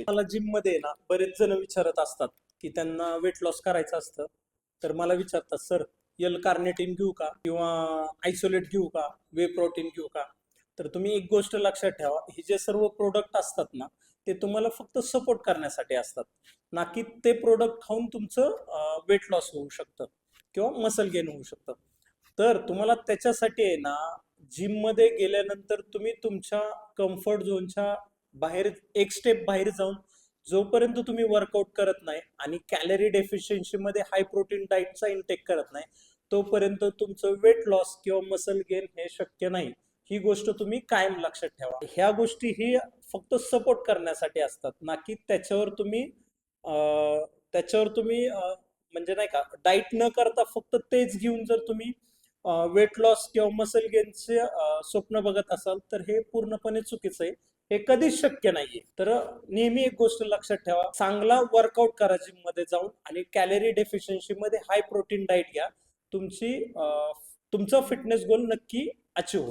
मला जिम मध्ये ना बरेच जण विचारत असतात की त्यांना वेट लॉस करायचं असतं, तर मला विचारतात, सर एल कार्निटिन घेऊ का किंवा आयसोलेट घेऊ का, वे प्रोटीन घेऊ का? तर तुम्ही एक गोष्ट लक्षात ठेवा, हे जे सर्व प्रोडक्ट असतात ना, ते तुम्हाला फक्त सपोर्ट करण्यासाठी असतात, ना की ते प्रोडक्ट खाऊन तुमचं वेट लॉस होऊ शकतं किंवा मसल गेन होऊ शकतं. तर तुम्हाला त्याच्यासाठी आहे ना, जिम मध्ये गेल्यानंतर तुम्ही तुमच्या कम्फर्ट झोनच्या बाहेर एक स्टेप बाहेर जाऊन, जोपर्यंत तुम्ही वर्कआउट करत नाही आणि कॅलरी डेफिशियन्सी मध्ये हाय प्रोटीन डाईटचा इनटेक करत नाही, तोपर्यंत तुमचं वेट लॉस किंवा मसल गेन हे शक्य नाही. ही गोष्ट तुम्ही कायम लक्षात ठेवा. ह्या गोष्टी ही फक्त सपोर्ट करण्यासाठी असतात, ना की त्याच्यावर तुम्ही म्हणजे नाही का, डाईट न करता फक्त तेच घेऊन जर तुम्ही वेट लॉस किंवा मसल गेनचे स्वप्न बघत असाल, तर हे पूर्णपणे चुकीचं आहे. हे कधीच शक्य नाहीये. तर नेहमी एक गोष्ट लक्षात ठेवा, चांगला वर्कआउट करा जिम मध्ये जाऊन आणि कॅलरी डेफिशियन्सी मध्ये हाय प्रोटीन डाईट घ्या. तुमची तुमचा फिटनेस गोल नक्की अचीव होईल.